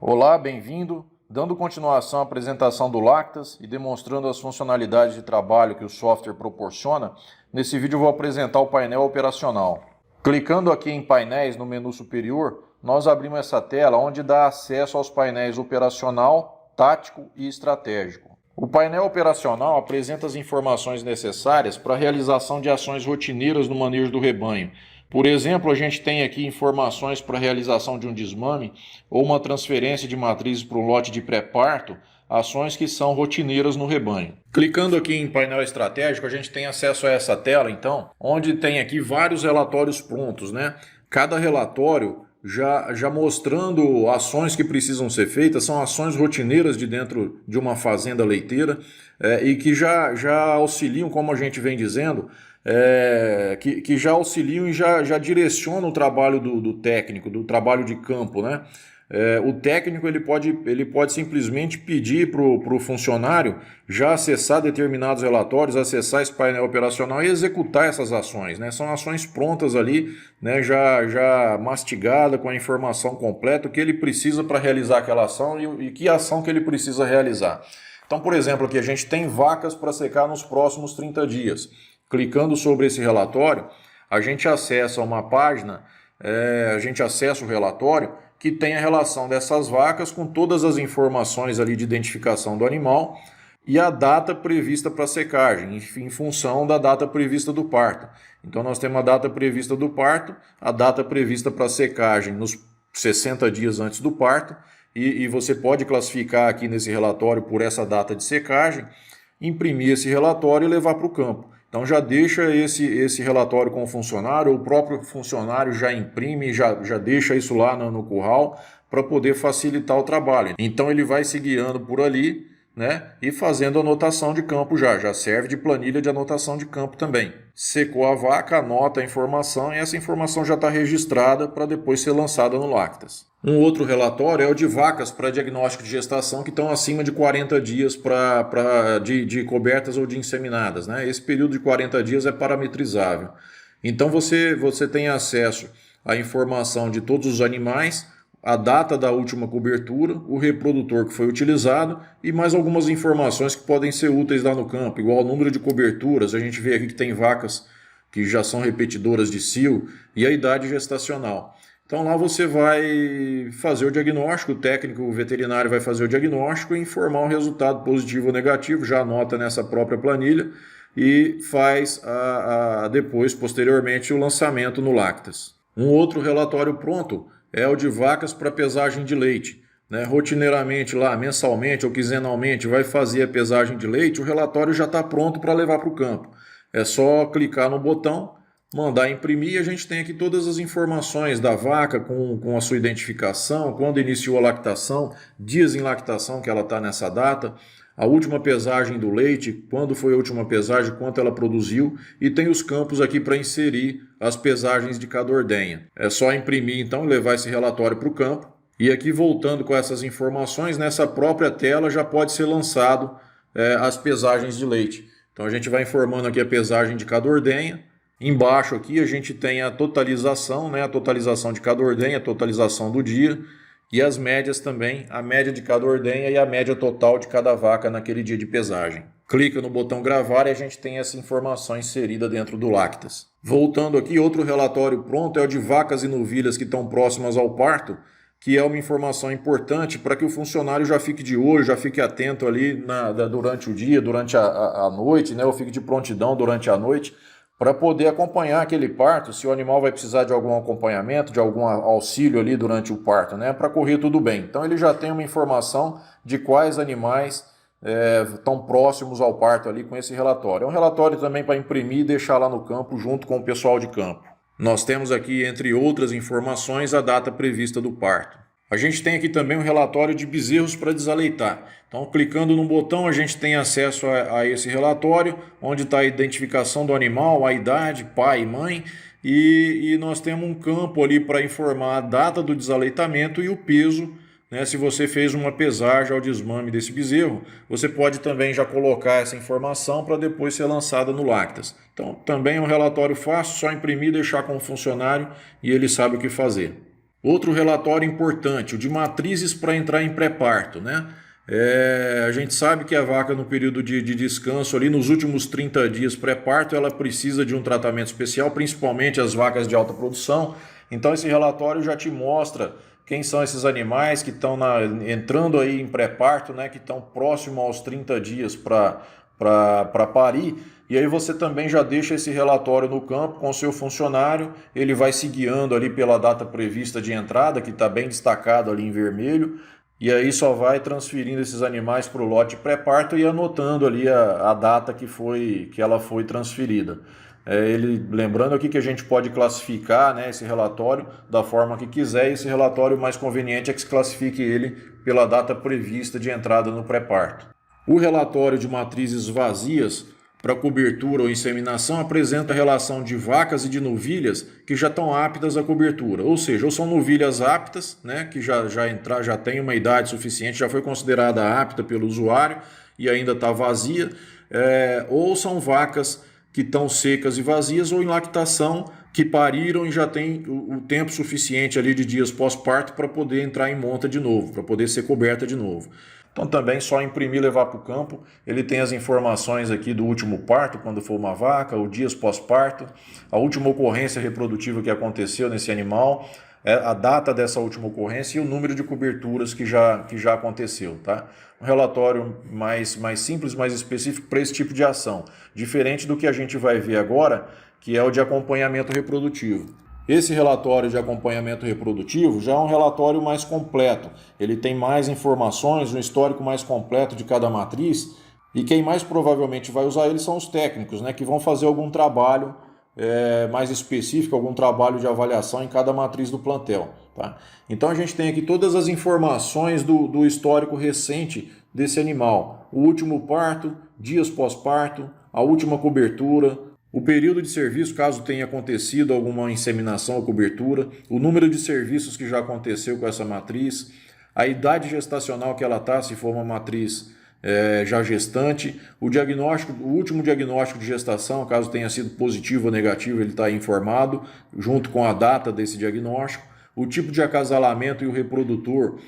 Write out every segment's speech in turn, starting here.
Olá, bem-vindo. Dando continuação à apresentação do Lactas e demonstrando as funcionalidades de trabalho que o software proporciona, nesse vídeo eu vou apresentar o painel operacional. Clicando aqui em painéis no menu superior, nós abrimos essa tela onde dá acesso aos painéis operacional, tático e estratégico. O painel operacional apresenta as informações necessárias para a realização de ações rotineiras no manejo do rebanho. Por exemplo, a gente tem aqui informações para a realização de um desmame ou uma transferência de matrizes para um lote de pré-parto, ações que são rotineiras no rebanho. Clicando aqui em painel estratégico, a gente tem acesso a essa tela, então, onde tem aqui vários relatórios prontos, né? Cada relatório já mostrando ações que precisam ser feitas, são ações rotineiras de dentro de uma fazenda leiteira e que já auxiliam, como a gente vem dizendo, que já auxiliam e já direcionam o trabalho do técnico, do trabalho de campo, né? O técnico ele pode simplesmente pedir para o funcionário já acessar determinados relatórios, acessar esse painel operacional e executar essas ações, né? São ações prontas ali, né? Já mastigada com a informação completa, o que ele precisa para realizar aquela ação e que ação que ele precisa realizar. Então, por exemplo, aqui a gente tem vacas para secar nos próximos 30 dias. Clicando sobre esse relatório, a gente acessa uma página, a gente acessa o relatório que tem a relação dessas vacas com todas as informações ali de identificação do animal e a data prevista para secagem, em função da data prevista do parto. Então nós temos a data prevista do parto, a data prevista para secagem nos 60 dias antes do parto, e você pode classificar aqui nesse relatório por essa data de secagem, imprimir esse relatório e levar para o campo. Então já deixa esse relatório com o funcionário, o próprio funcionário já imprime, já deixa isso lá no curral para poder facilitar o trabalho. Então ele vai se guiando por ali, né, e fazendo anotação de campo já serve de planilha de anotação de campo também. Secou a vaca, anota a informação e essa informação já está registrada para depois ser lançada no Lactas. Um outro relatório é o de vacas para diagnóstico de gestação que estão acima de 40 dias de cobertas ou de inseminadas, né? Esse período de 40 dias é parametrizável. Então você tem acesso à informação de todos os animais, a data da última cobertura, o reprodutor que foi utilizado e mais algumas informações que podem ser úteis lá no campo, igual o número de coberturas. A gente vê aqui que tem vacas que já são repetidoras de cio e a idade gestacional. Então lá você vai fazer o diagnóstico, o técnico veterinário vai fazer o diagnóstico e informar o resultado positivo ou negativo, já anota nessa própria planilha e faz depois, posteriormente, o lançamento no Lactas. Um outro relatório pronto é o de vacas para pesagem de leite, né? Rotineiramente lá, mensalmente ou quinzenalmente, vai fazer a pesagem de leite, o relatório já está pronto para levar para o campo. É só clicar no botão, mandar imprimir e a gente tem aqui todas as informações da vaca com a sua identificação, quando iniciou a lactação, dias em lactação que ela está nessa data, a última pesagem do leite, quando foi a última pesagem, quanto ela produziu e tem os campos aqui para inserir as pesagens de cada ordenha. É só imprimir então e levar esse relatório para o campo e aqui voltando com essas informações, nessa própria tela já pode ser lançado as pesagens de leite. Então a gente vai informando aqui a pesagem de cada ordenha. Embaixo aqui a gente tem a totalização, né? A totalização de cada ordenha, a totalização do dia e as médias também, a média de cada ordenha e a média total de cada vaca naquele dia de pesagem. Clica no botão gravar e a gente tem essa informação inserida dentro do Lactas. Voltando aqui, outro relatório pronto é o de vacas e novilhas que estão próximas ao parto, que é uma informação importante para que o funcionário já fique de olho, já fique atento ali durante o dia, durante a noite, né? Ou fique de prontidão durante a noite, para poder acompanhar aquele parto, se o animal vai precisar de algum acompanhamento, de algum auxílio ali durante o parto, né, para correr tudo bem. Então ele já tem uma informação de quais animais estão próximos ao parto ali com esse relatório. É um relatório também para imprimir e deixar lá no campo junto com o pessoal de campo. Nós temos aqui, entre outras informações, a data prevista do parto. A gente tem aqui também um relatório de bezerros para desaleitar. Então, clicando no botão, a gente tem acesso a esse relatório, onde está a identificação do animal, a idade, pai e mãe, e nós temos um campo ali para informar a data do desaleitamento e o peso, né? Se você fez uma pesagem ao desmame desse bezerro, você pode também já colocar essa informação para depois ser lançada no Lactas. Então, também é um relatório fácil, só imprimir e deixar com o funcionário e ele sabe o que fazer. Outro relatório importante, o de matrizes para entrar em pré-parto, né? A gente sabe que a vaca no período de descanso, ali nos últimos 30 dias pré-parto, ela precisa de um tratamento especial, principalmente as vacas de alta produção. Então esse relatório já te mostra quem são esses animais que estão entrando aí em pré-parto, né? Que estão próximo aos 30 dias para parir. E aí você também já deixa esse relatório no campo com o seu funcionário, ele vai se guiando ali pela data prevista de entrada, que está bem destacado ali em vermelho, e aí só vai transferindo esses animais para o lote pré-parto e anotando ali a data que ela foi transferida. Lembrando aqui que a gente pode classificar, né, esse relatório da forma que quiser, e esse relatório mais conveniente é que se classifique ele pela data prevista de entrada no pré-parto. O relatório de matrizes vazias para cobertura ou inseminação apresenta a relação de vacas e de novilhas que já estão aptas à cobertura, ou seja, ou são novilhas aptas, né, que já tem uma idade suficiente, já foi considerada apta pelo usuário e ainda está vazia, ou são vacas que estão secas e vazias ou em lactação que pariram e já tem o tempo suficiente ali de dias pós-parto para poder entrar em monta de novo, para poder ser coberta de novo. Então também só imprimir e levar para o campo. Ele tem as informações aqui do último parto, quando for uma vaca, o dias pós-parto, a última ocorrência reprodutiva que aconteceu nesse animal, a data dessa última ocorrência e o número de coberturas que já aconteceu. Tá? Um relatório mais simples, mais específico para esse tipo de ação, diferente do que a gente vai ver agora, que é o de acompanhamento reprodutivo. Esse relatório de acompanhamento reprodutivo já é um relatório mais completo. Ele tem mais informações, um histórico mais completo de cada matriz, e quem mais provavelmente vai usar ele são os técnicos, né, que vão fazer algum trabalho mais específico, algum trabalho de avaliação em cada matriz do plantel. Tá? Então a gente tem aqui todas as informações do histórico recente desse animal. O último parto, dias pós-parto, a última cobertura, o período de serviço, caso tenha acontecido alguma inseminação ou cobertura, o número de serviços que já aconteceu com essa matriz, a idade gestacional que ela está, se for uma matriz já gestante, o último diagnóstico de gestação, caso tenha sido positivo ou negativo, ele está informado, junto com a data desse diagnóstico, o tipo de acasalamento e o reprodutor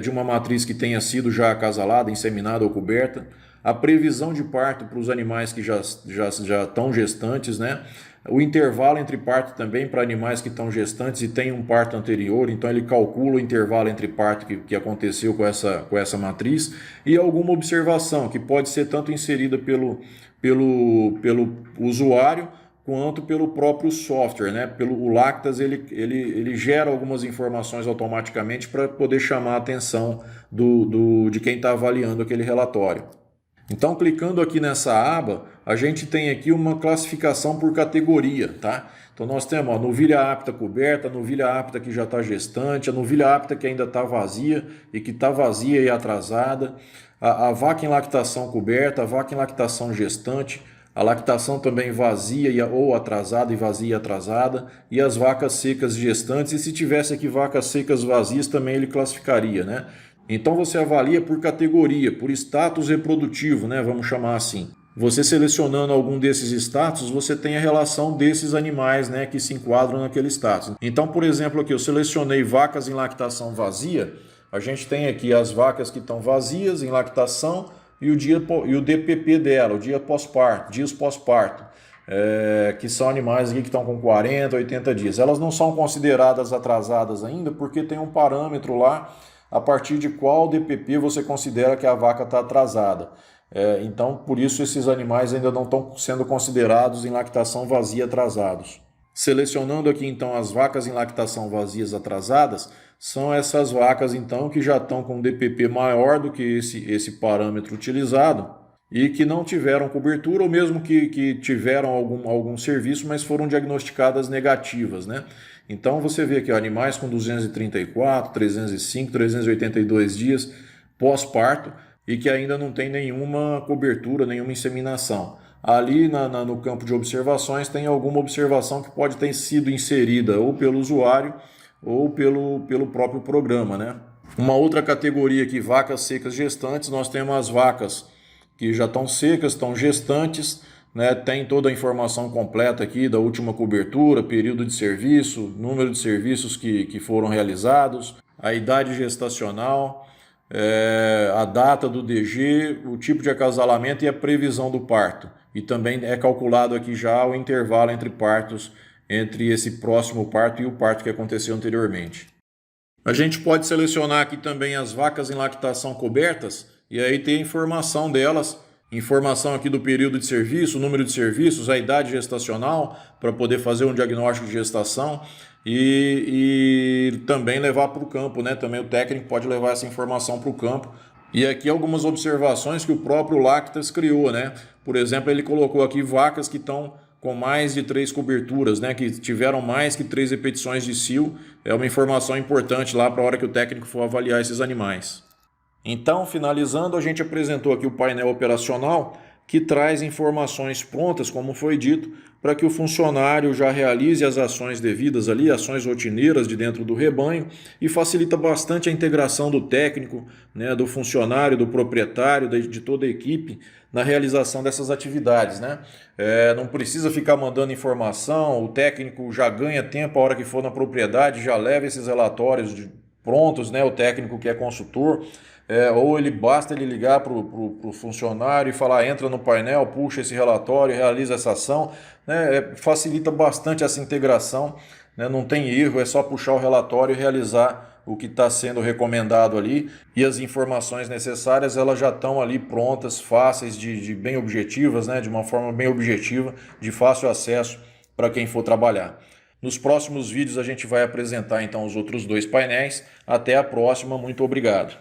de uma matriz que tenha sido já acasalada, inseminada ou coberta, a previsão de parto para os animais que já estão gestantes, né? O intervalo entre parto também para animais que estão gestantes e têm um parto anterior, então ele calcula o intervalo entre parto que aconteceu com essa matriz e alguma observação que pode ser tanto inserida pelo usuário quanto pelo próprio software, né? O Lactas ele gera algumas informações automaticamente para poder chamar a atenção de quem está avaliando aquele relatório. Então, clicando aqui nessa aba, a gente tem aqui uma classificação por categoria, tá? Então, nós temos a novilha apta coberta, a novilha apta que já está gestante, a novilha apta que ainda está vazia e que está vazia e atrasada, a vaca em lactação coberta, a vaca em lactação gestante, a lactação também vazia ou atrasada e vazia e atrasada, e as vacas secas gestantes, e se tivesse aqui vacas secas vazias também ele classificaria, né? Então você avalia por categoria, por status reprodutivo, né? Vamos chamar assim. Você selecionando algum desses status, você tem a relação desses animais, né, que se enquadram naquele status. Então, por exemplo, aqui eu selecionei vacas em lactação vazia. A gente tem aqui as vacas que estão vazias em lactação e o DPP dela, o dia pós-parto, dias pós-parto. Que são animais aqui que estão com 40, 80 dias. Elas não são consideradas atrasadas ainda porque tem um parâmetro lá a partir de qual DPP você considera que a vaca está atrasada. Então, por isso, esses animais ainda não estão sendo considerados em lactação vazia atrasados. Selecionando aqui, então, as vacas em lactação vazias atrasadas, são essas vacas, então, que já estão com um DPP maior do que esse parâmetro utilizado e que não tiveram cobertura ou mesmo que tiveram algum serviço, mas foram diagnosticadas negativas, né? Então você vê aqui animais com 234, 305, 382 dias pós-parto e que ainda não tem nenhuma cobertura, nenhuma inseminação. Ali no campo de observações tem alguma observação que pode ter sido inserida ou pelo usuário ou pelo próprio programa, né? Uma outra categoria aqui, vacas secas gestantes, nós temos as vacas que já estão secas, estão gestantes, né? Tem toda a informação completa aqui da última cobertura, período de serviço, número de serviços que foram realizados, a idade gestacional, a data do DG, o tipo de acasalamento e a previsão do parto. E também é calculado aqui já o intervalo entre partos, entre esse próximo parto e o parto que aconteceu anteriormente. A gente pode selecionar aqui também as vacas em lactação cobertas e aí ter a informação delas, informação aqui do período de serviço, o número de serviços, a idade gestacional, para poder fazer um diagnóstico de gestação e também levar para o campo, né? Também o técnico pode levar essa informação para o campo. E aqui algumas observações que o próprio Lactas criou, né? Por exemplo, ele colocou aqui vacas que estão com mais de 3 coberturas, né? Que tiveram mais que 3 repetições de cio. É uma informação importante lá para a hora que o técnico for avaliar esses animais. Então, finalizando, a gente apresentou aqui o painel operacional que traz informações prontas, como foi dito, para que o funcionário já realize as ações devidas ali, ações rotineiras de dentro do rebanho, e facilita bastante a integração do técnico, né, do funcionário, do proprietário, de toda a equipe na realização dessas atividades, né? Não precisa ficar mandando informação, o técnico já ganha tempo a hora que for na propriedade, já leva esses relatórios prontos, né? O técnico que é consultor. Ou basta ele ligar para o funcionário e falar, entra no painel, puxa esse relatório, realiza essa ação, né? Facilita bastante essa integração, né? Não tem erro, é só puxar o relatório e realizar o que está sendo recomendado ali, e as informações necessárias elas já estão ali prontas, fáceis, de bem objetivas, né? De uma forma bem objetiva, de fácil acesso para quem for trabalhar. Nos próximos vídeos a gente vai apresentar então os outros 2 painéis. Até a próxima, muito obrigado.